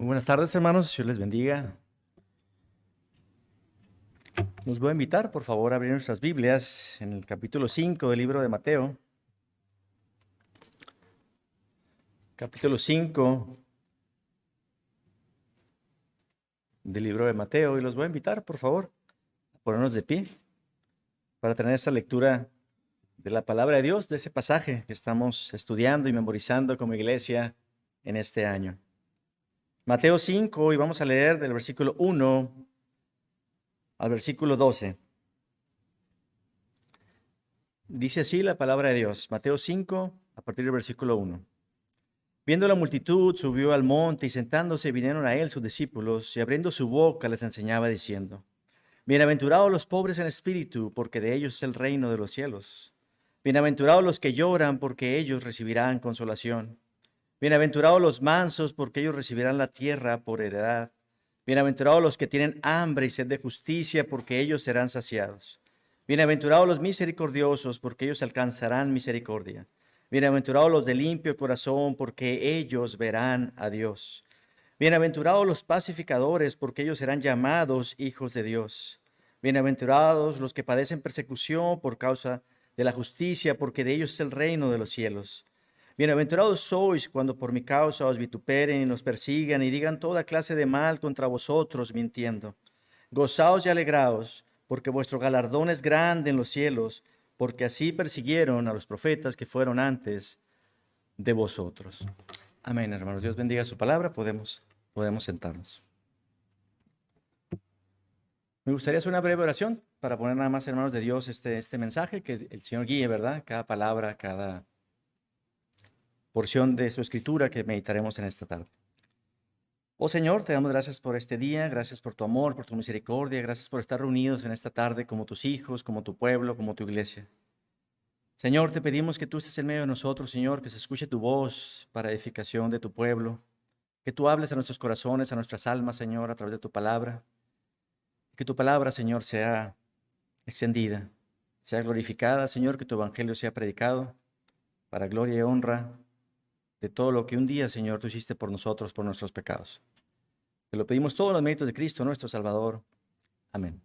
Muy buenas tardes, hermanos. Dios les bendiga. Nos voy a invitar, por favor, a abrir nuestras Biblias en el capítulo 5 del libro de Mateo. Capítulo 5 del libro de Mateo. Y los voy a invitar, por favor, a ponernos de pie para tener esta lectura de la palabra de Dios, de ese pasaje que estamos estudiando y memorizando como iglesia en este año. Mateo 5, y vamos a leer del versículo 1 al versículo 12. Dice así la palabra de Dios, Mateo 5, a partir del versículo 1. Viendo la multitud, subió al monte y sentándose vinieron a él sus discípulos y abriendo su boca les enseñaba diciendo, Bienaventurados los pobres en espíritu, porque de ellos es el reino de los cielos. Bienaventurados los que lloran, porque ellos recibirán consolación. Bienaventurados los mansos, porque ellos recibirán la tierra por heredad. Bienaventurados los que tienen hambre y sed de justicia, porque ellos serán saciados. Bienaventurados los misericordiosos, porque ellos alcanzarán misericordia. Bienaventurados los de limpio corazón, porque ellos verán a Dios. Bienaventurados los pacificadores, porque ellos serán llamados hijos de Dios. Bienaventurados los que padecen persecución por causa de la justicia, porque de ellos es el reino de los cielos. Bienaventurados sois cuando por mi causa os vituperen y nos persigan y digan toda clase de mal contra vosotros mintiendo. Gozaos y alegraos, porque vuestro galardón es grande en los cielos, porque así persiguieron a los profetas que fueron antes de vosotros. Amén, hermanos. Dios bendiga su palabra. Podemos sentarnos. Me gustaría hacer una breve oración para poner nada más, hermanos de Dios, este mensaje, que el Señor guíe, ¿verdad? Cada palabra, cada porción de su escritura que meditaremos en esta tarde. Oh Señor, te damos gracias por este día, gracias por tu amor, por tu misericordia, gracias por estar reunidos en esta tarde como tus hijos, como tu pueblo, como tu iglesia. Señor, te pedimos que tú estés en medio de nosotros, Señor, que se escuche tu voz para edificación de tu pueblo, que tú hables a nuestros corazones, a nuestras almas, Señor, a través de tu palabra, que tu palabra, Señor, sea extendida, sea glorificada, Señor, que tu evangelio sea predicado para gloria y honra de todo lo que un día, Señor, tú hiciste por nosotros, por nuestros pecados. Te lo pedimos todos los méritos de Cristo, nuestro Salvador. Amén.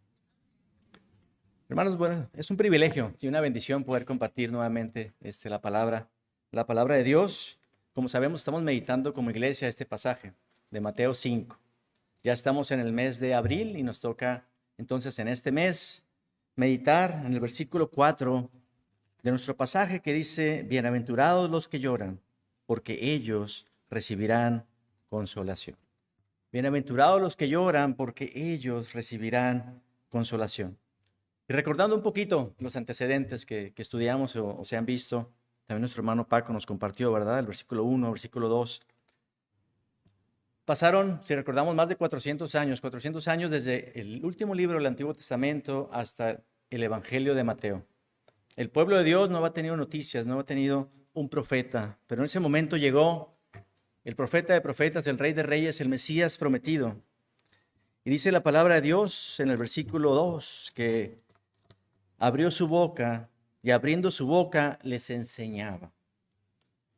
Hermanos, bueno, es un privilegio y una bendición poder compartir nuevamente la palabra de Dios. Como sabemos, estamos meditando como iglesia este pasaje de Mateo 5. Ya estamos en el mes de abril y nos toca entonces en este mes meditar en el versículo 4 de nuestro pasaje que dice, Bienaventurados los que lloran, porque ellos recibirán consolación. Bienaventurados los que lloran, porque ellos recibirán consolación. Y recordando un poquito los antecedentes que estudiamos o se han visto, también nuestro hermano Paco nos compartió, ¿verdad? El versículo 1, versículo 2. Pasaron, si recordamos, más de 400 años desde el último libro del Antiguo Testamento hasta el Evangelio de Mateo. El pueblo de Dios no ha tenido noticias, no ha tenido un profeta, pero en ese momento llegó el profeta de profetas, el rey de reyes, el Mesías prometido. Y dice la palabra de Dios en el versículo 2 que abrió su boca y abriendo su boca les enseñaba.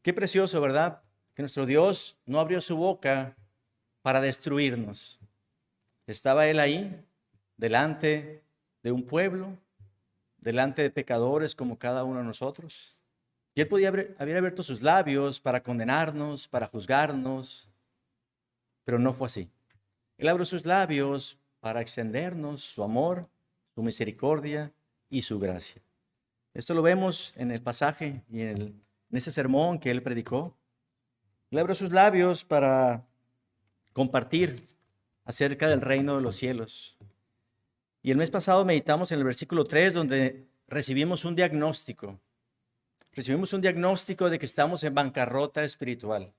Qué precioso, ¿verdad? Que nuestro Dios no abrió su boca para destruirnos. Estaba Él ahí, delante de un pueblo, delante de pecadores como cada uno de nosotros. Y Él podía haber abierto sus labios para condenarnos, para juzgarnos, pero no fue así. Él abrió sus labios para extendernos su amor, su misericordia y su gracia. Esto lo vemos en el pasaje y en ese sermón que Él predicó. Él abrió sus labios para compartir acerca del reino de los cielos. Y el mes pasado meditamos en el versículo 3 donde recibimos un diagnóstico. Recibimos un diagnóstico de que estamos en bancarrota espiritual,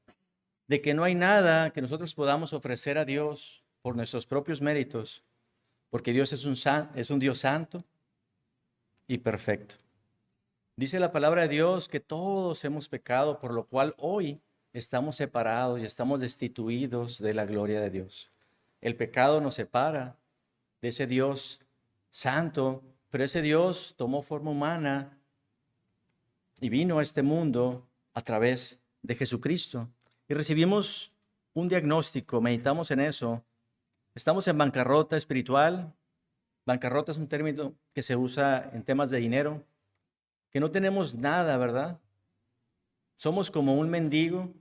de que no hay nada que nosotros podamos ofrecer a Dios por nuestros propios méritos, porque Dios es un Dios santo y perfecto. Dice la palabra de Dios que todos hemos pecado, por lo cual hoy estamos separados y estamos destituidos de la gloria de Dios. El pecado nos separa de ese Dios santo, pero ese Dios tomó forma humana y vino a este mundo a través de Jesucristo. Y recibimos un diagnóstico, meditamos en eso. Estamos en bancarrota espiritual. Bancarrota es un término que se usa en temas de dinero, que no tenemos nada, ¿verdad? Somos como un mendigo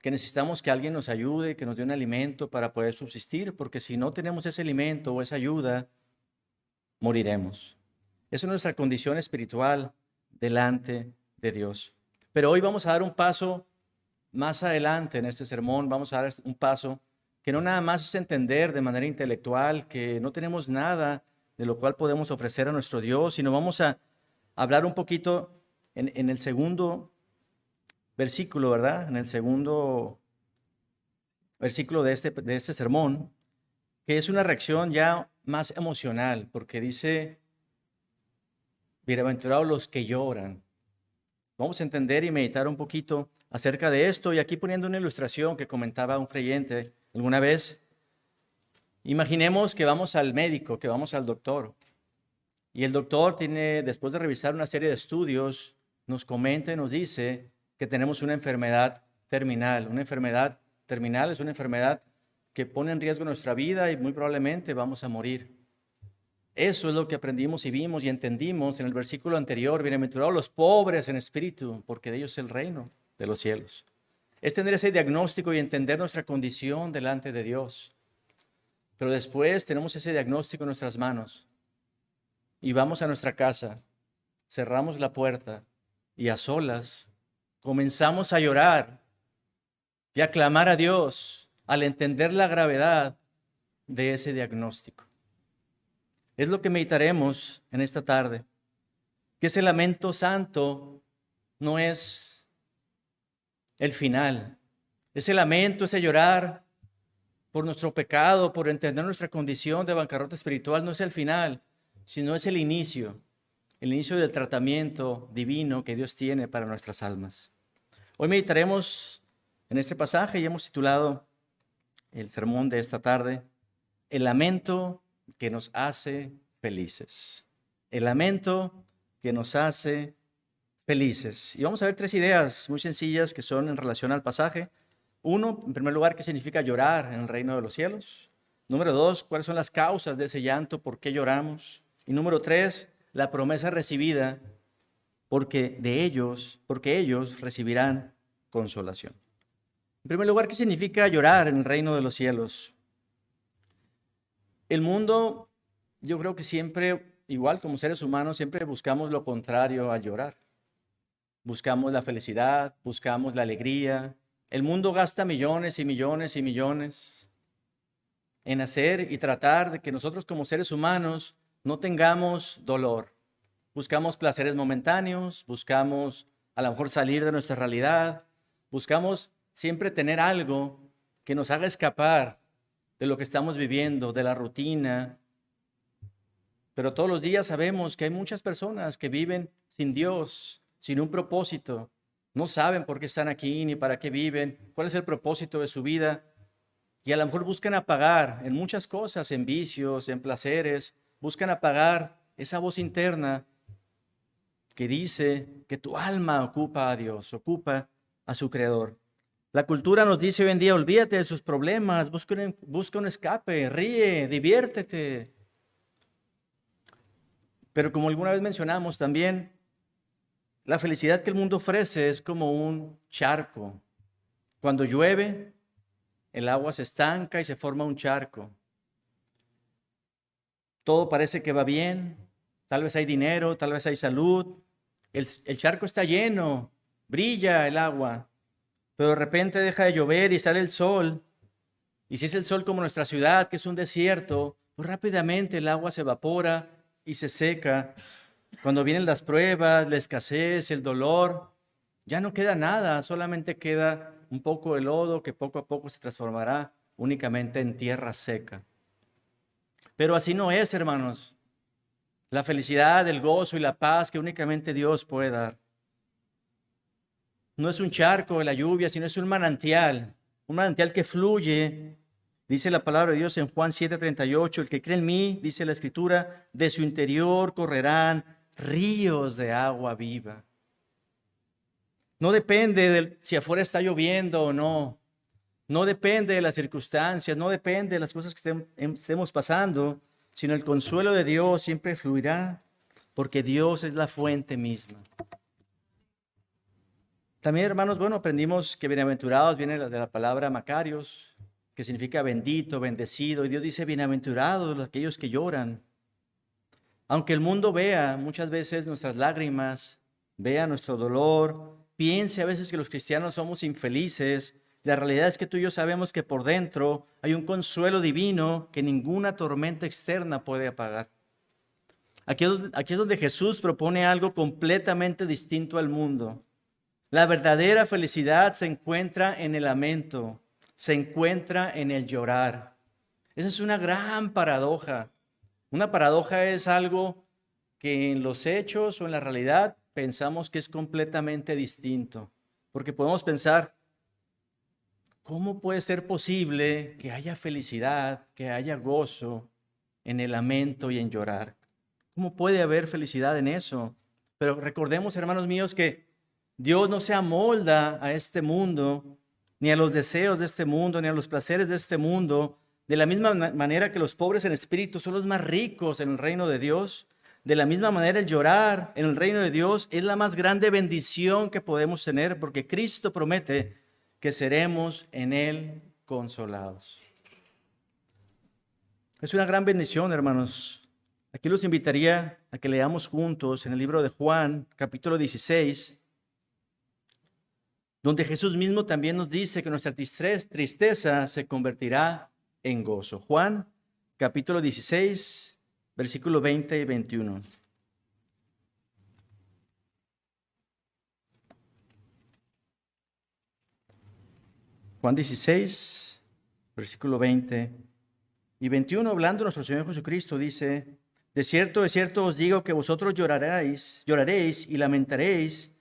que necesitamos que alguien nos ayude, que nos dé un alimento para poder subsistir, porque si no tenemos ese alimento o esa ayuda, moriremos. Esa es nuestra condición espiritual delante de Dios. Pero hoy vamos a dar un paso más adelante en este sermón, vamos a dar un paso que no nada más es entender de manera intelectual que no tenemos nada de lo cual podemos ofrecer a nuestro Dios, sino vamos a hablar un poquito en el segundo versículo, ¿verdad? En el segundo versículo de este sermón, que es una reacción ya más emocional, porque dice, bienaventurados los que lloran. Vamos a entender y meditar un poquito acerca de esto, y aquí poniendo una ilustración que comentaba un creyente alguna vez. Imaginemos que vamos al médico, que vamos al doctor, y el doctor después de revisar una serie de estudios, nos comenta y nos dice que tenemos una enfermedad terminal. Una enfermedad terminal es una enfermedad que pone en riesgo nuestra vida y muy probablemente vamos a morir. Eso es lo que aprendimos y vimos y entendimos en el versículo anterior. Bienaventurados los pobres en espíritu, porque de ellos es el reino de los cielos. Es tener ese diagnóstico y entender nuestra condición delante de Dios. Pero después tenemos ese diagnóstico en nuestras manos y vamos a nuestra casa, cerramos la puerta y a solas comenzamos a llorar y a clamar a Dios al entender la gravedad de ese diagnóstico. Es lo que meditaremos en esta tarde, que ese lamento santo no es el final. Ese lamento, ese llorar por nuestro pecado, por entender nuestra condición de bancarrota espiritual, no es el final, sino es el inicio del tratamiento divino que Dios tiene para nuestras almas. Hoy meditaremos en este pasaje y hemos titulado el sermón de esta tarde, El lamento que nos hace felices. El lamento que nos hace felices. Y vamos a ver tres ideas muy sencillas que son en relación al pasaje. Uno, en primer lugar, ¿qué significa llorar en el reino de los cielos? Número dos, ¿cuáles son las causas de ese llanto? ¿Por qué lloramos? Y número tres, la promesa recibida porque ellos recibirán consolación. En primer lugar, ¿qué significa llorar en el reino de los cielos? El mundo, yo creo que siempre, igual como seres humanos, siempre buscamos lo contrario al llorar. Buscamos la felicidad, buscamos la alegría. El mundo gasta millones y millones y millones en hacer y tratar de que nosotros como seres humanos no tengamos dolor. Buscamos placeres momentáneos, buscamos a lo mejor salir de nuestra realidad, buscamos siempre tener algo que nos haga escapar de lo que estamos viviendo, de la rutina. Pero todos los días sabemos que hay muchas personas que viven sin Dios, sin un propósito. No saben por qué están aquí ni para qué viven, cuál es el propósito de su vida. Y a lo mejor buscan apagar en muchas cosas, en vicios, en placeres, buscan apagar esa voz interna que dice que tu alma ocupa a Dios, ocupa a su Creador. La cultura nos dice hoy en día, olvídate de sus problemas, busca un escape, ríe, diviértete. Pero como alguna vez mencionamos también, la felicidad que el mundo ofrece es como un charco. Cuando llueve, el agua se estanca y se forma un charco. Todo parece que va bien, tal vez hay dinero, tal vez hay salud. El charco está lleno, brilla el agua, pero de repente deja de llover y sale el sol. Y si es el sol como nuestra ciudad, que es un desierto, pues rápidamente el agua se evapora y se seca. Cuando vienen las pruebas, la escasez, el dolor, ya no queda nada, solamente queda un poco de lodo que poco a poco se transformará únicamente en tierra seca. Pero así no es, hermanos. La felicidad, el gozo y la paz que únicamente Dios puede dar. No es un charco de la lluvia, sino es un manantial que fluye. Dice la palabra de Dios en Juan 7:38, el que cree en mí, dice la Escritura, de su interior correrán ríos de agua viva. No depende de si afuera está lloviendo o no. no depende de las circunstancias, no depende de las cosas que estemos pasando, sino el consuelo de Dios siempre fluirá, porque Dios es la fuente misma. También, hermanos, bueno, aprendimos que bienaventurados viene de la palabra Macarios, que significa bendito, bendecido, y Dios dice bienaventurados aquellos que lloran. Aunque el mundo vea muchas veces nuestras lágrimas, vea nuestro dolor, piense a veces que los cristianos somos infelices, la realidad es que tú y yo sabemos que por dentro hay un consuelo divino que ninguna tormenta externa puede apagar. Aquí es donde Jesús propone algo completamente distinto al mundo. La verdadera felicidad se encuentra en el lamento, se encuentra en el llorar. Esa es una gran paradoja. Una paradoja es algo que en los hechos o en la realidad pensamos que es completamente distinto. Porque podemos pensar, ¿cómo puede ser posible que haya felicidad, que haya gozo en el lamento y en llorar? ¿Cómo puede haber felicidad en eso? Pero recordemos, hermanos míos, que Dios no se amolda a este mundo, ni a los deseos de este mundo, ni a los placeres de este mundo. De la misma manera que los pobres en espíritu son los más ricos en el reino de Dios, de la misma manera el llorar en el reino de Dios es la más grande bendición que podemos tener, porque Cristo promete que seremos en Él consolados. Es una gran bendición, hermanos. Aquí los invitaría a que leamos juntos en el libro de Juan, capítulo 16, donde Jesús mismo también nos dice que nuestra tristeza se convertirá en gozo. Juan, capítulo 16, versículo 20 y 21. Juan 16, versículo 20 y 21, hablando nuestro Señor Jesucristo, dice: de cierto os digo que vosotros lloraréis y lamentaréis,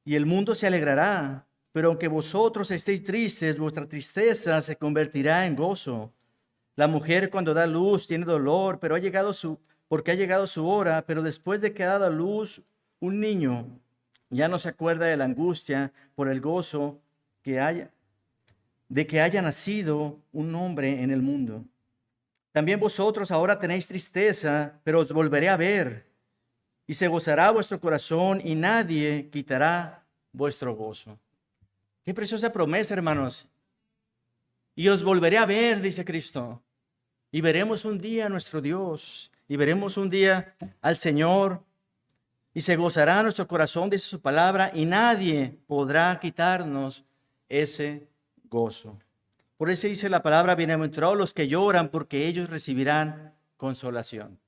y el mundo se alegrará. Pero aunque vosotros estéis tristes, vuestra tristeza se convertirá en gozo. La mujer cuando da luz tiene dolor, porque ha llegado su hora, pero después de que ha dado a luz un niño, ya no se acuerda de la angustia por el gozo de que haya nacido un hombre en el mundo. También vosotros ahora tenéis tristeza, pero os volveré a ver, y se gozará vuestro corazón, y nadie quitará vuestro gozo. Qué preciosa promesa, hermanos. Y os volveré a ver, dice Cristo. Y veremos un día a nuestro Dios. Y veremos un día al Señor. Y se gozará nuestro corazón, dice su palabra. Y nadie podrá quitarnos ese gozo. Por eso dice la palabra: bienaventurados los que lloran, porque ellos recibirán consolación.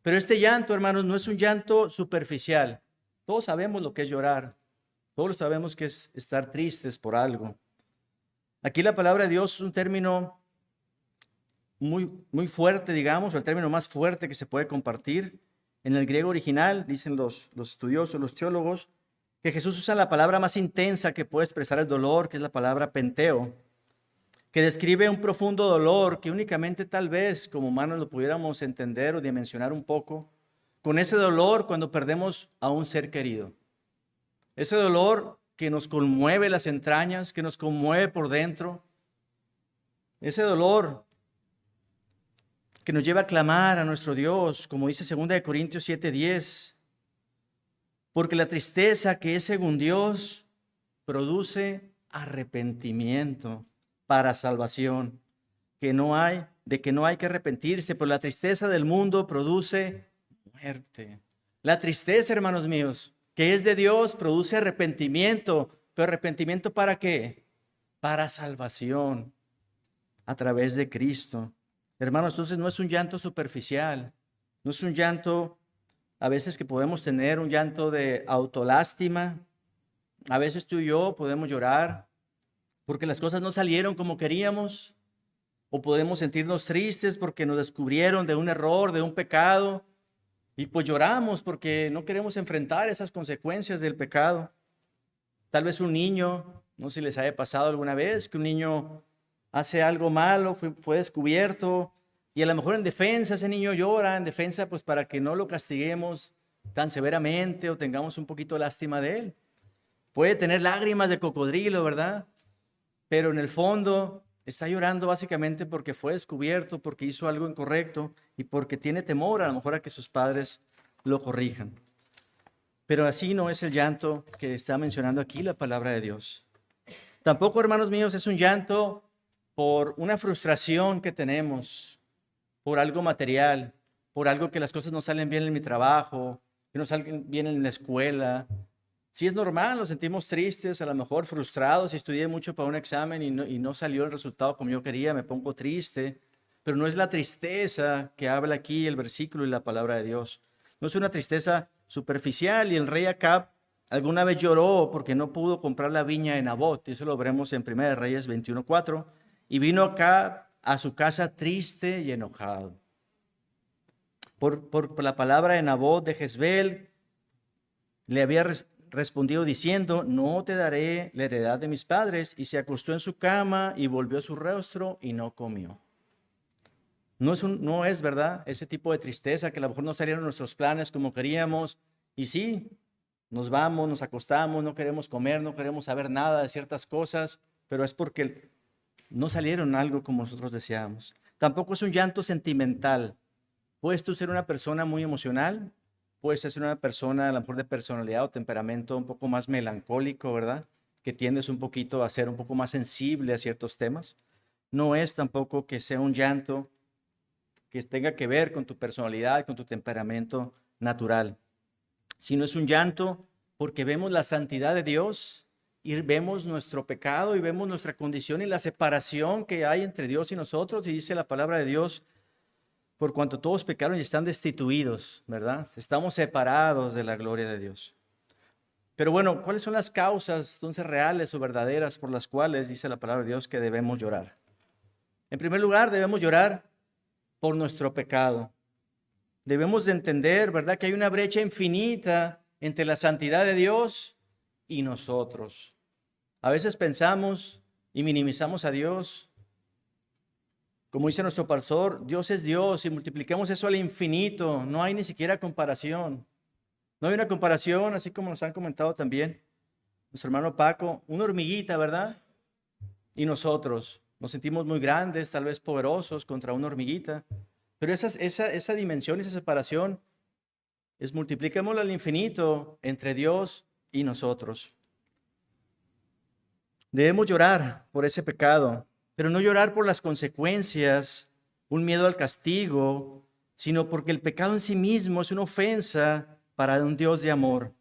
Pero este llanto, hermanos, no es un llanto superficial. Todos sabemos lo que es llorar. Todos sabemos que es estar tristes por algo. Aquí la palabra de Dios es un término muy fuerte, digamos, o el término más fuerte que se puede compartir. En el griego original, dicen los estudiosos, los teólogos, que Jesús usa la palabra más intensa que puede expresar el dolor, que es la palabra penteo, que describe un profundo dolor que únicamente tal vez como humanos lo pudiéramos entender o dimensionar un poco, con ese dolor cuando perdemos a un ser querido. Ese dolor que nos conmueve las entrañas, que nos conmueve por dentro. Ese dolor que nos lleva a clamar a nuestro Dios, como dice 2 Corintios 7:10. Porque la tristeza que es según Dios produce arrepentimiento para salvación, de que no hay que arrepentirse, pero la tristeza del mundo produce muerte. La tristeza, hermanos míos, que es de Dios, produce arrepentimiento. ¿Pero arrepentimiento para qué? Para salvación, a través de Cristo. Hermanos, entonces no es un llanto superficial, no es un llanto a veces que podemos tener, un llanto de autolástima. A veces tú y yo podemos llorar porque las cosas no salieron como queríamos, o podemos sentirnos tristes porque nos descubrieron de un error, de un pecado. Y pues lloramos porque no queremos enfrentar esas consecuencias del pecado. Tal vez un niño, no sé si les haya pasado alguna vez, que un niño hace algo malo, fue descubierto, y a lo mejor en defensa ese niño llora, en defensa pues para que no lo castiguemos tan severamente o tengamos un poquito de lástima de él. Puede tener lágrimas de cocodrilo, ¿verdad? Pero en el fondo Está llorando básicamente porque fue descubierto, porque hizo algo incorrecto y porque tiene temor a lo mejor a que sus padres lo corrijan. Pero así no es el llanto que está mencionando aquí la palabra de Dios. Tampoco, hermanos míos, es un llanto por una frustración que tenemos, por algo material, por algo que las cosas no salen bien en mi trabajo, que no salen bien en la escuela. Sí es normal, nos sentimos tristes, a lo mejor frustrados. Si estudié mucho para un examen y no salió el resultado como yo quería, me pongo triste. Pero no es la tristeza que habla aquí el versículo y la palabra de Dios. No es una tristeza superficial. Y el rey Acab alguna vez lloró porque no pudo comprar la viña de Nabot. Eso lo veremos en 1 Reyes 21:4. Y vino Acab a su casa triste y enojado. Por la palabra de Nabot de Jezbel, le había respondido diciendo: no te daré la heredad de mis padres. Y se acostó en su cama y volvió su rostro y no comió. No es verdad ese tipo de tristeza que a lo mejor no salieron nuestros planes como queríamos. Y sí, nos vamos, nos acostamos, no queremos comer, no queremos saber nada de ciertas cosas, pero es porque no salieron algo como nosotros deseábamos. Tampoco es un llanto sentimental. Puedes tú ser una persona muy emocional, puedes ser una persona a lo mejor de personalidad o temperamento un poco más melancólico, ¿verdad? Que tiendes un poquito a ser un poco más sensible a ciertos temas. No es tampoco que sea un llanto que tenga que ver con tu personalidad, con tu temperamento natural, sino es un llanto porque vemos la santidad de Dios y vemos nuestro pecado y vemos nuestra condición y la separación que hay entre Dios y nosotros. Y dice la palabra de Dios: por cuanto todos pecaron y están destituidos, ¿verdad? Estamos separados de la gloria de Dios. Pero bueno, ¿cuáles son las causas entonces reales o verdaderas por las cuales dice la palabra de Dios que debemos llorar? En primer lugar, debemos llorar por nuestro pecado. Debemos de entender, ¿verdad?, que hay una brecha infinita entre la santidad de Dios y nosotros. A veces pensamos y minimizamos a Dios. Como dice nuestro pastor, Dios es Dios y multipliquemos eso al infinito. No hay ni siquiera comparación. No hay una comparación, así como nos han comentado también nuestro hermano Paco, una hormiguita, ¿verdad? Y nosotros nos sentimos muy grandes, tal vez poderosos contra una hormiguita. Pero esa dimensión, esa separación, multipliquémosla al infinito entre Dios y nosotros. Debemos llorar por ese pecado, pero no llorar por las consecuencias, un miedo al castigo, sino porque el pecado en sí mismo es una ofensa para un Dios de amor.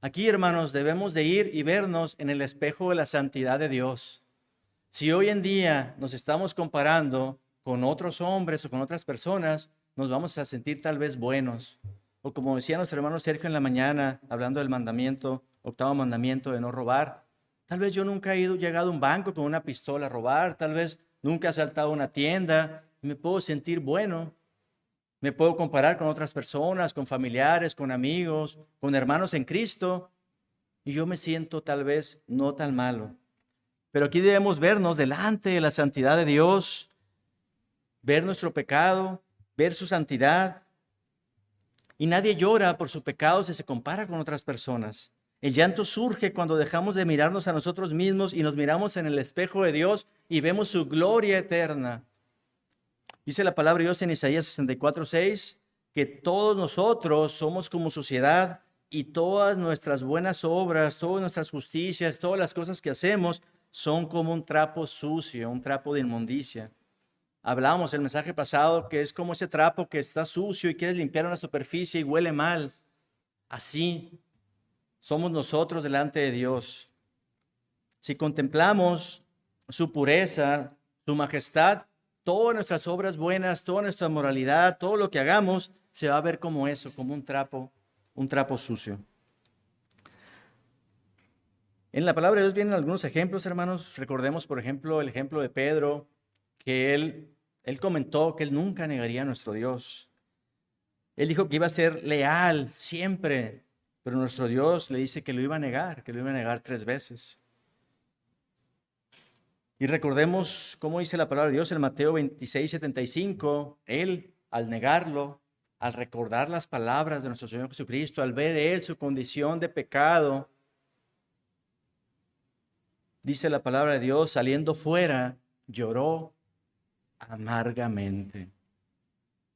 Aquí, hermanos, debemos de ir y vernos en el espejo de la santidad de Dios. Si hoy en día nos estamos comparando con otros hombres o con otras personas, nos vamos a sentir tal vez buenos. O como decía nuestro hermano Sergio en la mañana, hablando del mandamiento, 8º mandamiento de no robar. Tal vez yo nunca he llegado a un banco con una pistola a robar, tal vez nunca he asaltado una tienda, y me puedo sentir bueno. Me puedo comparar con otras personas, con familiares, con amigos, con hermanos en Cristo, y yo me siento tal vez no tan malo. Pero aquí debemos vernos delante de la santidad de Dios, ver nuestro pecado, ver su santidad. Y nadie llora por su pecado si se compara con otras personas. El llanto surge cuando dejamos de mirarnos a nosotros mismos y nos miramos en el espejo de Dios y vemos su gloria eterna. Dice la palabra de Dios en Isaías 64:6 que todos nosotros somos como suciedad y todas nuestras buenas obras, todas nuestras justicias, todas las cosas que hacemos son como un trapo sucio, un trapo de inmundicia. Hablábamos el mensaje pasado que es como ese trapo que está sucio y quieres limpiar una superficie y huele mal. Así somos nosotros delante de Dios. Si contemplamos su pureza, su majestad, todas nuestras obras buenas, toda nuestra moralidad, todo lo que hagamos, se va a ver como eso, como un trapo sucio. En la palabra de Dios vienen algunos ejemplos, hermanos. Recordemos, por ejemplo, el ejemplo de Pedro, que él comentó que él nunca negaría a nuestro Dios. Él dijo que iba a ser leal siempre, pero nuestro Dios le dice que lo iba a negar, que lo iba a negar 3 veces. Y recordemos cómo dice la palabra de Dios en Mateo 26:75. Él, al negarlo, al recordar las palabras de nuestro Señor Jesucristo, al ver él su condición de pecado, dice la palabra de Dios, saliendo fuera, lloró amargamente.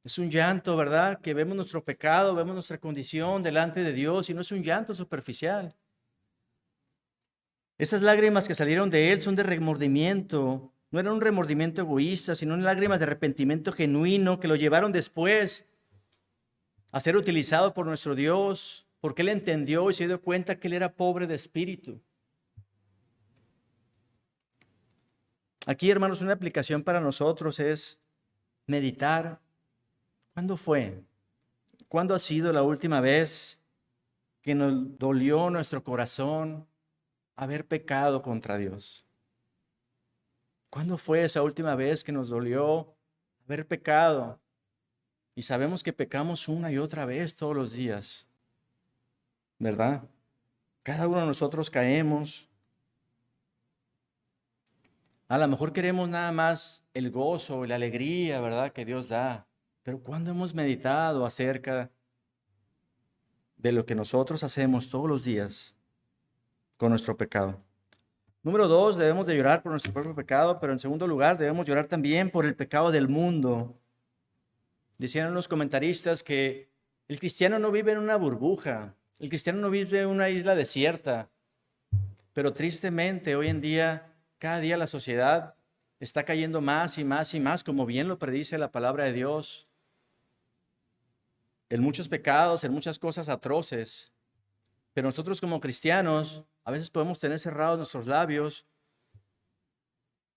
Es un llanto, ¿verdad? Que vemos nuestro pecado, vemos nuestra condición delante de Dios y no es un llanto superficial. Esas lágrimas que salieron de él son de remordimiento. No era un remordimiento egoísta, sino lágrimas de arrepentimiento genuino que lo llevaron después a ser utilizado por nuestro Dios, porque él entendió y se dio cuenta que él era pobre de espíritu. Aquí, hermanos, una aplicación para nosotros es meditar. ¿Cuándo fue? ¿Cuándo ha sido la última vez que nos dolió nuestro corazón haber pecado contra Dios? ¿Cuándo fue esa última vez que nos dolió haber pecado? Y sabemos que pecamos una y otra vez todos los días, ¿verdad? Cada uno de nosotros caemos. A lo mejor queremos nada más el gozo y la alegría, ¿verdad?, que Dios da. Pero ¿cuándo hemos meditado acerca de lo que nosotros hacemos todos los días con nuestro pecado? Número 2, debemos de llorar por nuestro propio pecado, pero en segundo lugar, debemos llorar también por el pecado del mundo. Decían los comentaristas que el cristiano no vive en una burbuja, el cristiano no vive en una isla desierta, pero tristemente hoy en día, cada día la sociedad está cayendo más y más y más, como bien lo predice la palabra de Dios, en muchos pecados, en muchas cosas atroces. Pero nosotros como cristianos a veces podemos tener cerrados nuestros labios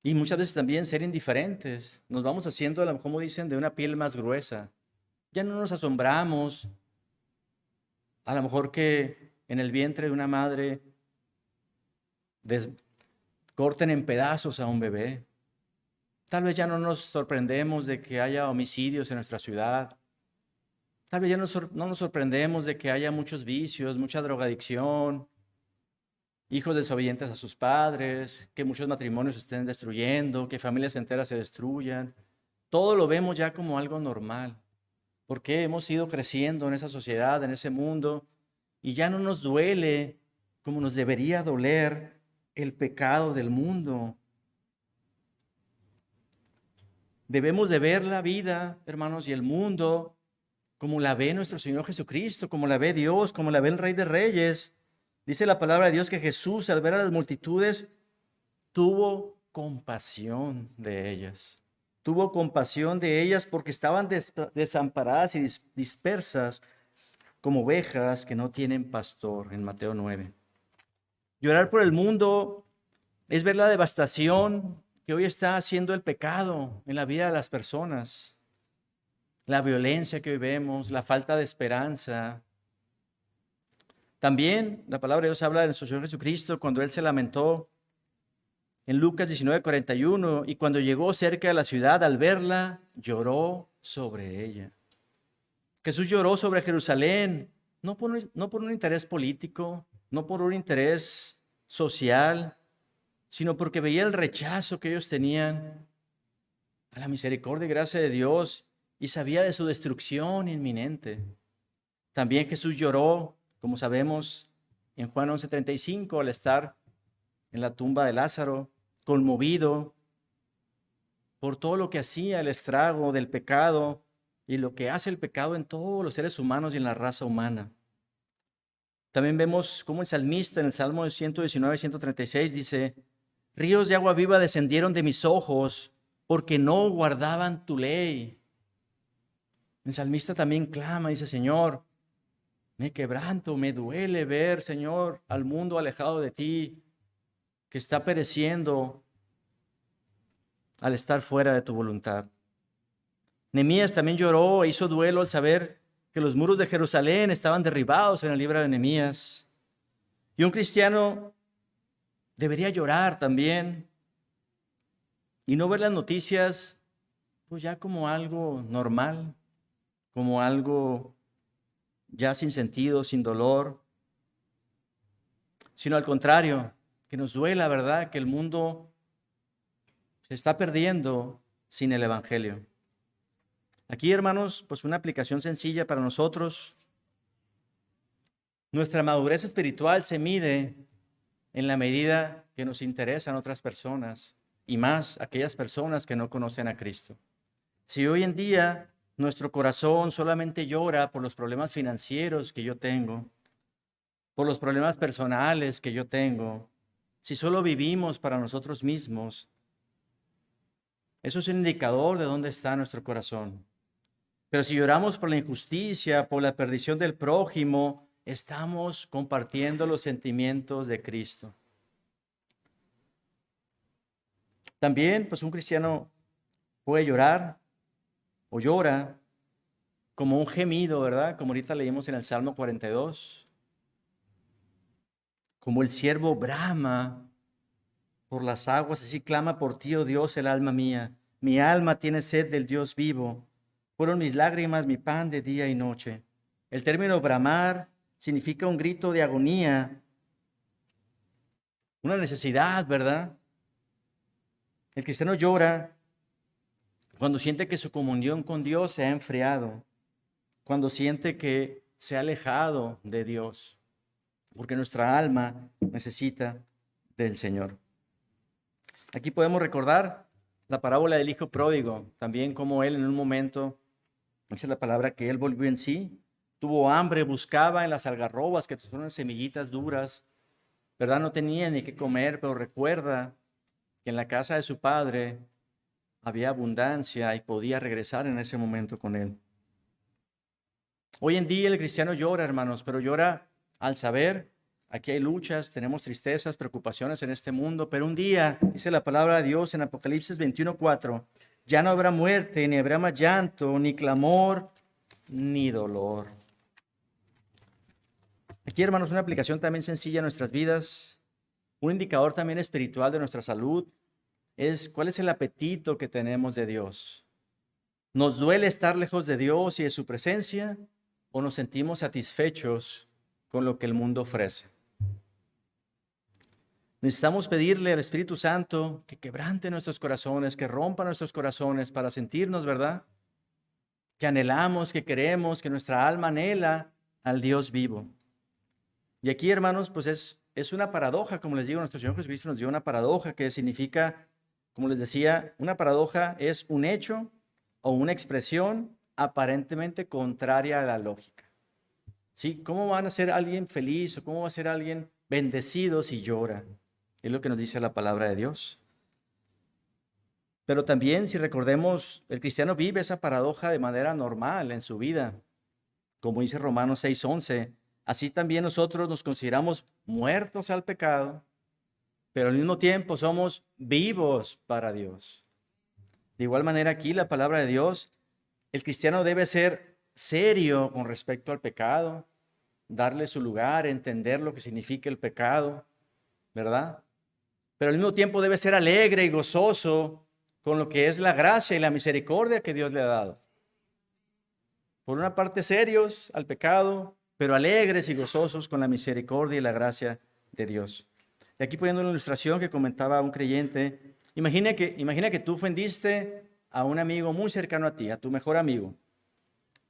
y muchas veces también ser indiferentes. Nos vamos haciendo, como dicen, de una piel más gruesa. Ya no nos asombramos. A lo mejor que en el vientre de una madre corten en pedazos a un bebé. Tal vez ya no nos sorprendemos de que haya homicidios en nuestra ciudad. Tal vez ya no nos sorprendemos de que haya muchos vicios, mucha drogadicción, hijos desobedientes a sus padres, que muchos matrimonios se estén destruyendo, que familias enteras se destruyan. Todo lo vemos ya como algo normal, porque hemos ido creciendo en esa sociedad, en ese mundo, y ya no nos duele como nos debería doler el pecado del mundo. Debemos de ver la vida, hermanos, y el mundo como la ve nuestro Señor Jesucristo, como la ve Dios, como la ve el Rey de Reyes. Dice la palabra de Dios que Jesús, al ver a las multitudes, tuvo compasión de ellas. Tuvo compasión de ellas porque estaban desamparadas y dispersas como ovejas que no tienen pastor, en Mateo 9. Llorar por el mundo es ver la devastación que hoy está haciendo el pecado en la vida de las personas. La violencia que hoy vemos, la falta de esperanza. También la palabra de Dios habla de nuestro Señor Jesucristo cuando Él se lamentó en Lucas 19:41, y cuando llegó cerca de la ciudad, al verla, lloró sobre ella. Jesús lloró sobre Jerusalén, no por un interés político, no por un interés social, sino porque veía el rechazo que ellos tenían a la misericordia y gracia de Dios y sabía de su destrucción inminente. También Jesús lloró, como sabemos, en Juan 11:35, al estar en la tumba de Lázaro, conmovido por todo lo que hacía el estrago del pecado y lo que hace el pecado en todos los seres humanos y en la raza humana. También vemos cómo el salmista en el Salmo 119, 136 dice: ríos de agua viva descendieron de mis ojos porque no guardaban tu ley. El salmista también clama, dice: Señor, me quebranto, me duele ver, Señor, al mundo alejado de ti, que está pereciendo al estar fuera de tu voluntad. Nehemías también lloró e hizo duelo al saber que los muros de Jerusalén estaban derribados en el libro de Nehemías. Y un cristiano debería llorar también y no ver las noticias pues ya como algo normal, como algo ya sin sentido, sin dolor, sino al contrario, que nos duela, ¿verdad?, que el mundo se está perdiendo sin el Evangelio. Aquí, hermanos, pues una aplicación sencilla para nosotros. Nuestra madurez espiritual se mide en la medida que nos interesan otras personas, y más aquellas personas que no conocen a Cristo. Si hoy en día nuestro corazón solamente llora por los problemas financieros que yo tengo, por los problemas personales que yo tengo, si solo vivimos para nosotros mismos, eso es un indicador de dónde está nuestro corazón. Pero si lloramos por la injusticia, por la perdición del prójimo, estamos compartiendo los sentimientos de Cristo. También, pues un cristiano puede llorar o llora como un gemido, ¿verdad? Como ahorita leímos en el Salmo 42. Como el siervo brama por las aguas, así clama por ti, oh Dios, el alma mía. Mi alma tiene sed del Dios vivo. Fueron mis lágrimas mi pan de día y noche. El término bramar significa un grito de agonía, una necesidad, ¿verdad? El cristiano llora cuando siente que su comunión con Dios se ha enfriado, cuando siente que se ha alejado de Dios, porque nuestra alma necesita del Señor. Aquí podemos recordar la parábola del hijo pródigo, también como él en un momento, dice la palabra que él volvió en sí, tuvo hambre, buscaba en las algarrobas, que son unas semillitas duras, ¿verdad? No tenía ni qué comer, pero recuerda que en la casa de su padre había abundancia y podía regresar en ese momento con él. Hoy en día el cristiano llora, hermanos, pero llora al saber, aquí hay luchas, tenemos tristezas, preocupaciones en este mundo, pero un día, dice la palabra de Dios en Apocalipsis 21:4, ya no habrá muerte, ni habrá más llanto, ni clamor, ni dolor. Aquí, hermanos, una aplicación también sencilla en nuestras vidas, un indicador también espiritual de nuestra salud, es cuál es el apetito que tenemos de Dios. ¿Nos duele estar lejos de Dios y de su presencia o nos sentimos satisfechos con lo que el mundo ofrece? Necesitamos pedirle al Espíritu Santo que quebrante nuestros corazones, que rompa nuestros corazones para sentirnos, ¿verdad? Que anhelamos, que queremos, que nuestra alma anhela al Dios vivo. Y aquí, hermanos, pues es una paradoja, como les digo, nuestro Señor Jesucristo nos dio una paradoja que significa, como les decía, una paradoja es un hecho o una expresión aparentemente contraria a la lógica. ¿Sí? ¿Cómo van a ser alguien feliz o cómo va a ser alguien bendecido si llora? Es lo que nos dice la palabra de Dios. Pero también, si recordemos, el cristiano vive esa paradoja de manera normal en su vida. Como dice Romanos 6:11, así también nosotros nos consideramos muertos al pecado, pero al mismo tiempo somos vivos para Dios. De igual manera aquí la palabra de Dios, el cristiano debe ser serio con respecto al pecado, darle su lugar, entender lo que significa el pecado, ¿verdad? Pero al mismo tiempo debe ser alegre y gozoso con lo que es la gracia y la misericordia que Dios le ha dado. Por una parte serios al pecado, pero alegres y gozosos con la misericordia y la gracia de Dios. Y aquí poniendo una ilustración que comentaba un creyente, imagina que tú ofendiste a un amigo muy cercano a ti, a tu mejor amigo.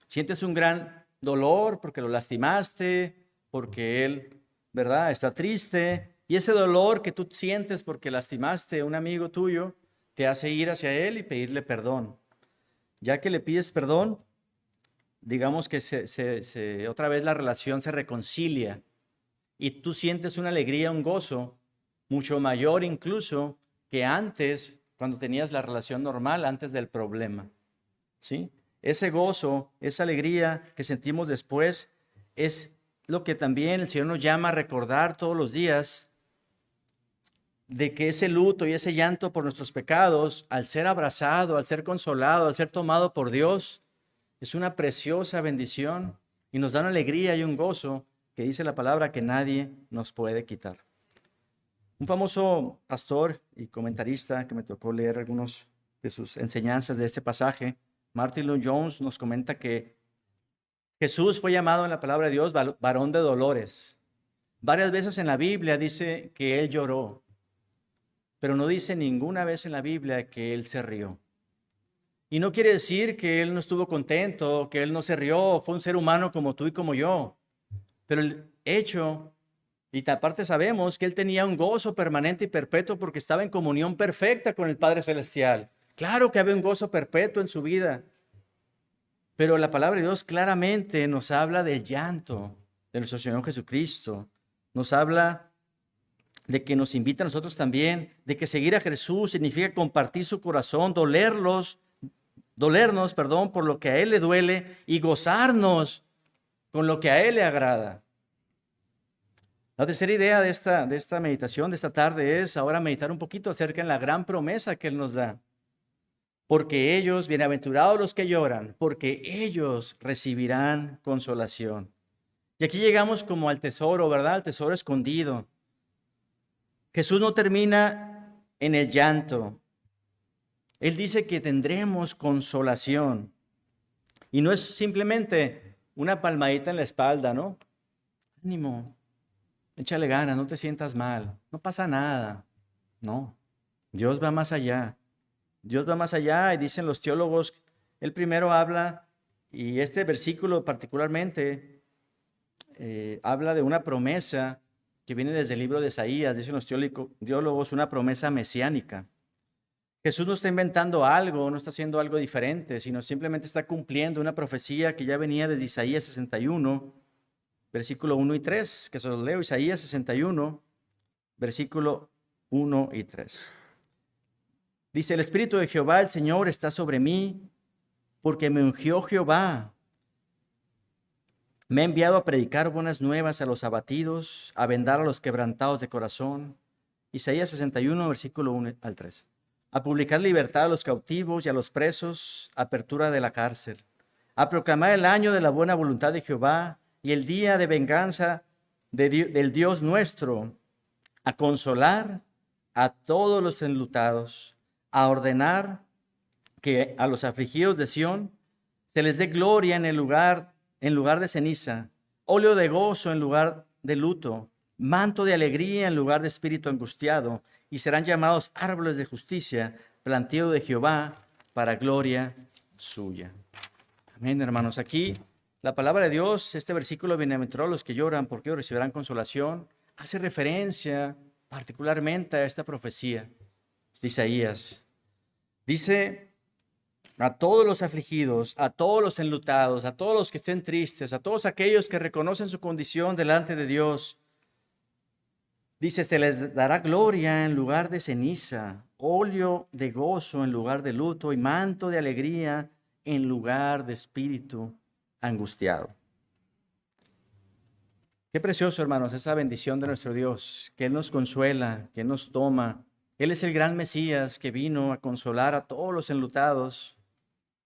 Sientes un gran dolor porque lo lastimaste, porque él, ¿verdad?, está triste. Y ese dolor que tú sientes porque lastimaste a un amigo tuyo, te hace ir hacia él y pedirle perdón. Ya que le pides perdón, digamos que otra vez la relación se reconcilia y tú sientes una alegría, un gozo mucho mayor incluso que antes, cuando tenías la relación normal, antes del problema. ¿Sí? Ese gozo, esa alegría que sentimos después es lo que también el Señor nos llama a recordar todos los días, de que ese luto y ese llanto por nuestros pecados, al ser abrazado, al ser consolado, al ser tomado por Dios, es una preciosa bendición y nos da una alegría y un gozo que dice la palabra que nadie nos puede quitar. Un famoso pastor y comentarista que me tocó leer algunos de sus enseñanzas de este pasaje, Martin Lloyd-Jones, nos comenta que Jesús fue llamado en la palabra de Dios varón de dolores. Varias veces en la Biblia dice que él lloró, pero no dice ninguna vez en la Biblia que él se rió. Y no quiere decir que él no estuvo contento, que él no se rió, fue un ser humano como tú y como yo. Pero el hecho Y aparte sabemos que él tenía un gozo permanente y perpetuo porque estaba en comunión perfecta con el Padre Celestial. Claro que había un gozo perpetuo en su vida, pero la palabra de Dios claramente nos habla del llanto de nuestro Señor Jesucristo. Nos habla de que nos invita a nosotros también, de que seguir a Jesús significa compartir su corazón, dolernos, por lo que a Él le duele y gozarnos con lo que a Él le agrada. La tercera idea de esta meditación, de esta tarde, es ahora meditar un poquito acerca de la gran promesa que Él nos da. Porque ellos, bienaventurados los que lloran, porque ellos recibirán consolación. Y aquí llegamos como al tesoro, ¿verdad? Al tesoro escondido. Jesús no termina en el llanto. Él dice que tendremos consolación. Y no es simplemente una palmadita en la espalda, ¿no? Ánimo, échale ganas, no te sientas mal, no pasa nada. No, Dios va más allá. Dios va más allá y dicen los teólogos, el primero habla, y este versículo particularmente habla de una promesa que viene desde el libro de Isaías, dicen los teólogos, una promesa mesiánica. Jesús no está inventando algo, no está haciendo algo diferente, sino simplemente está cumpliendo una profecía que ya venía desde Isaías 61, versículo 1 y 3, que se los leo, Isaías 61, versículo 1 y 3. Dice, el Espíritu de Jehová, el Señor, está sobre mí, porque me ungió Jehová. Me ha enviado a predicar buenas nuevas a los abatidos, a vendar a los quebrantados de corazón. Isaías 61, versículo 1 al 3. A publicar libertad a los cautivos y a los presos, apertura de la cárcel. A proclamar el año de la buena voluntad de Jehová y el día de venganza del Dios nuestro. A consolar a todos los enlutados. A ordenar que a los afligidos de Sión se les dé gloria en lugar de ceniza, óleo de gozo en lugar de luto, manto de alegría en lugar de espíritu angustiado, y serán llamados árboles de justicia, plantío de Jehová para gloria suya. Amén, hermanos. Aquí la palabra de Dios, este versículo, bienaventurados los que lloran, porque ellos recibirán consolación, hace referencia particularmente a esta profecía de Isaías. Dice, a todos los afligidos, a todos los enlutados, a todos los que estén tristes, a todos aquellos que reconocen su condición delante de Dios, dice, se les dará gloria en lugar de ceniza, óleo de gozo en lugar de luto y manto de alegría en lugar de espíritu angustiado. Qué precioso, hermanos, esa bendición de nuestro Dios, que Él nos consuela, que Él nos toma. Él es el gran Mesías que vino a consolar a todos los enlutados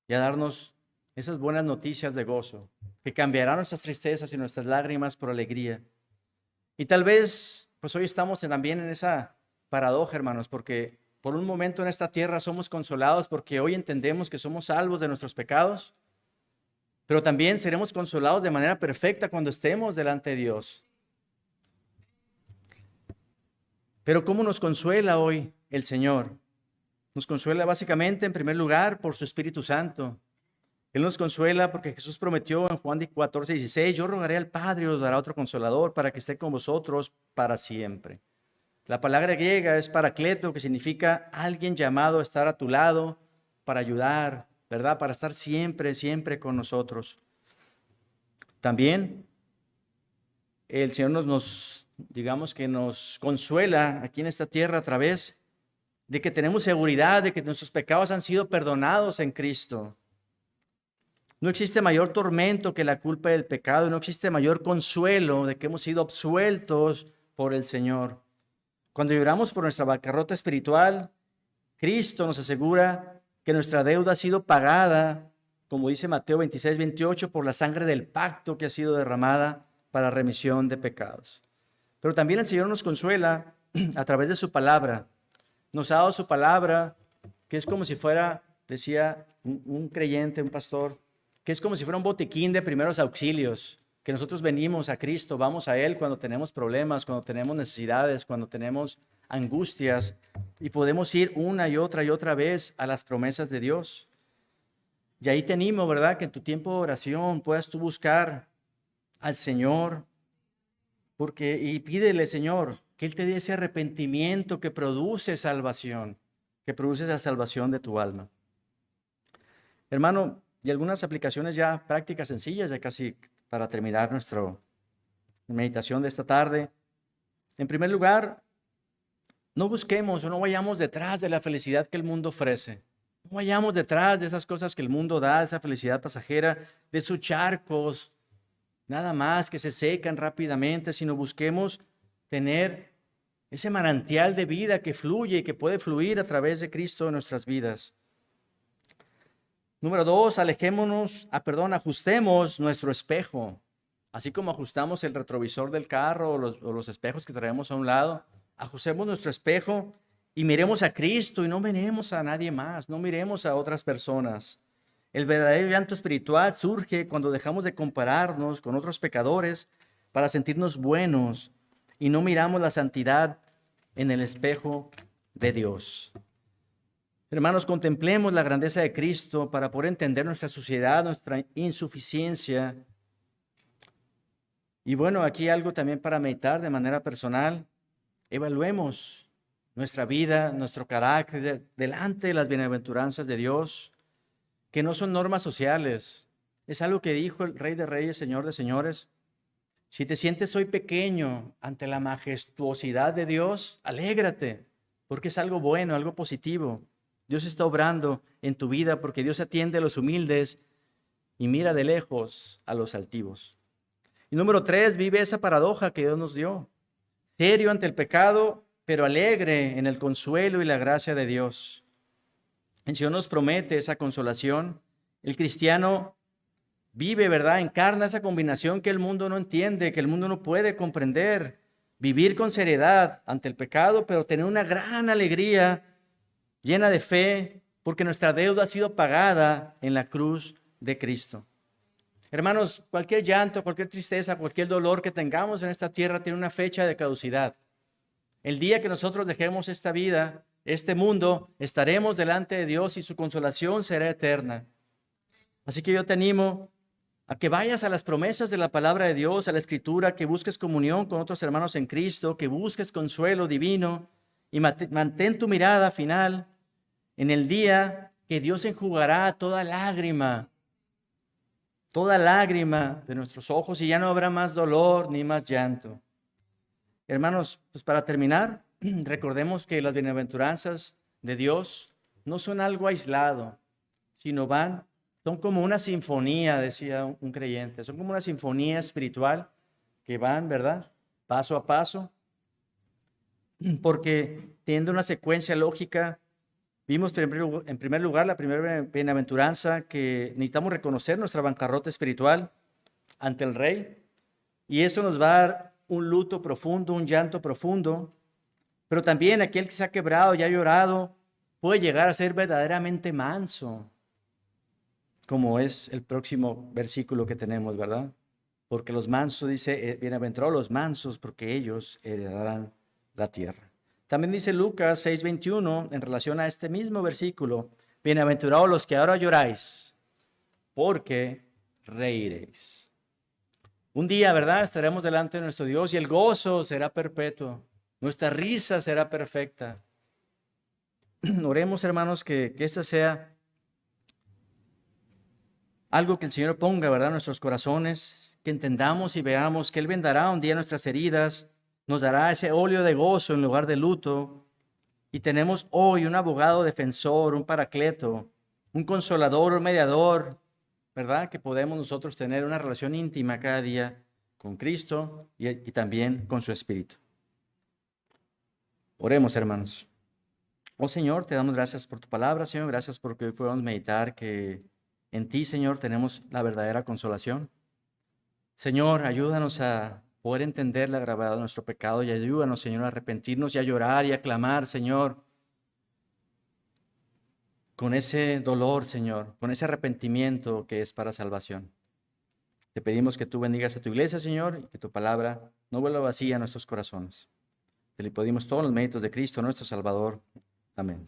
y a darnos esas buenas noticias de gozo, que cambiarán nuestras tristezas y nuestras lágrimas por alegría. Y tal vez, pues hoy estamos también en esa paradoja, hermanos, porque por un momento en esta tierra somos consolados porque hoy entendemos que somos salvos de nuestros pecados, pero también seremos consolados de manera perfecta cuando estemos delante de Dios. Pero ¿cómo nos consuela hoy el Señor? Nos consuela básicamente, en primer lugar, por su Espíritu Santo. Él nos consuela porque Jesús prometió en Juan 14:16, yo rogaré al Padre y os dará otro consolador para que esté con vosotros para siempre. La palabra griega es paracleto, que significa alguien llamado a estar a tu lado para ayudar, ¿verdad? Para estar siempre, siempre con nosotros. También el Señor digamos que nos consuela aquí en esta tierra a través de que tenemos seguridad de que nuestros pecados han sido perdonados en Cristo. No existe mayor tormento que la culpa del pecado, no existe mayor consuelo de que hemos sido absueltos por el Señor. Cuando lloramos por nuestra bancarrota espiritual, Cristo nos asegura que nuestra deuda ha sido pagada, como dice Mateo 26:28, por la sangre del pacto que ha sido derramada para remisión de pecados. Pero también el Señor nos consuela a través de su palabra. Nos ha dado su palabra, que es como si fuera, decía un creyente, un pastor, que es como si fuera un botiquín de primeros auxilios, que nosotros venimos a Cristo, vamos a Él cuando tenemos problemas, cuando tenemos necesidades, cuando tenemos angustias, y podemos ir una y otra vez a las promesas de Dios. Y ahí te animo, ¿verdad? Que en tu tiempo de oración puedas tú buscar al Señor y pídele, Señor, que Él te dé ese arrepentimiento que produce salvación, que produce la salvación de tu alma. Hermano, y algunas aplicaciones ya prácticas sencillas, ya casi para terminar nuestra meditación de esta tarde. En primer lugar, no busquemos o no vayamos detrás de la felicidad que el mundo ofrece. No vayamos detrás de esas cosas que el mundo da, esa felicidad pasajera, de sus charcos, nada más que se secan rápidamente, sino busquemos tener ese manantial de vida que fluye y que puede fluir a través de Cristo en nuestras vidas. Número 2, ajustemos nuestro espejo. Así como ajustamos el retrovisor del carro o los espejos que traemos a un lado, ajustemos nuestro espejo y miremos a Cristo y no miremos a nadie más, no miremos a otras personas. El verdadero llanto espiritual surge cuando dejamos de compararnos con otros pecadores para sentirnos buenos y no miramos la santidad en el espejo de Dios. Hermanos, contemplemos la grandeza de Cristo para poder entender nuestra suciedad, nuestra insuficiencia. Y bueno, aquí algo también para meditar de manera personal. Evaluemos nuestra vida, nuestro carácter delante de las bienaventuranzas de Dios, que no son normas sociales. Es algo que dijo el Rey de Reyes, Señor de Señores. Si te sientes hoy pequeño ante la majestuosidad de Dios, alégrate, porque es algo bueno, algo positivo. Dios está obrando en tu vida porque Dios atiende a los humildes y mira de lejos a los altivos. Y número 3, vive esa paradoja que Dios nos dio. Serio ante el pecado, pero alegre en el consuelo y la gracia de Dios. El Señor nos promete esa consolación. El cristiano vive, ¿verdad? Encarna esa combinación que el mundo no entiende, que el mundo no puede comprender. Vivir con seriedad ante el pecado, pero tener una gran alegría llena de fe, porque nuestra deuda ha sido pagada en la cruz de Cristo. Hermanos, cualquier llanto, cualquier tristeza, cualquier dolor que tengamos en esta tierra tiene una fecha de caducidad. El día que nosotros dejemos esta vida, este mundo, estaremos delante de Dios y su consolación será eterna. Así que yo te animo a que vayas a las promesas de la palabra de Dios, a la Escritura, que busques comunión con otros hermanos en Cristo, que busques consuelo divino y mantén tu mirada final en el día que Dios enjugará toda lágrima de nuestros ojos y ya no habrá más dolor ni más llanto. Hermanos, pues para terminar, recordemos que las bienaventuranzas de Dios no son algo aislado, sino son como una sinfonía, decía un creyente, son como una sinfonía espiritual que van, ¿verdad? Paso a paso, porque teniendo una secuencia lógica. Vimos en primer lugar la primera bienaventuranza, que necesitamos reconocer nuestra bancarrota espiritual ante el Rey. Y eso nos va a dar un luto profundo, un llanto profundo. Pero también aquel que se ha quebrado y ha llorado puede llegar a ser verdaderamente manso, como es el próximo versículo que tenemos, ¿verdad? Porque los mansos, dice, bienaventurados los mansos, porque ellos heredarán la tierra. También dice Lucas 6:21 en relación a este mismo versículo: bienaventurados los que ahora lloráis, porque reiréis. Un día, ¿verdad? Estaremos delante de nuestro Dios y el gozo será perpetuo. Nuestra risa será perfecta. Oremos, hermanos, que esta sea algo que el Señor ponga, ¿verdad?, en nuestros corazones, que entendamos y veamos que Él vendará un día nuestras heridas, nos dará ese óleo de gozo en lugar de luto. Y tenemos hoy un abogado defensor, un paracleto, un consolador, un mediador, ¿verdad? Que podemos nosotros tener una relación íntima cada día con Cristo y también con su Espíritu. Oremos, hermanos. Oh Señor, te damos gracias por tu palabra, Señor. Gracias porque hoy podemos meditar que en ti, Señor, tenemos la verdadera consolación. Señor, ayúdanos a poder entender la gravedad de nuestro pecado y ayúdanos, Señor, a arrepentirnos y a llorar y a clamar, Señor, con ese dolor, Señor, con ese arrepentimiento que es para salvación. Te pedimos que tú bendigas a tu iglesia, Señor, y que tu palabra no vuelva vacía a nuestros corazones. Te le pedimos todos los méritos de Cristo, nuestro Salvador. Amén.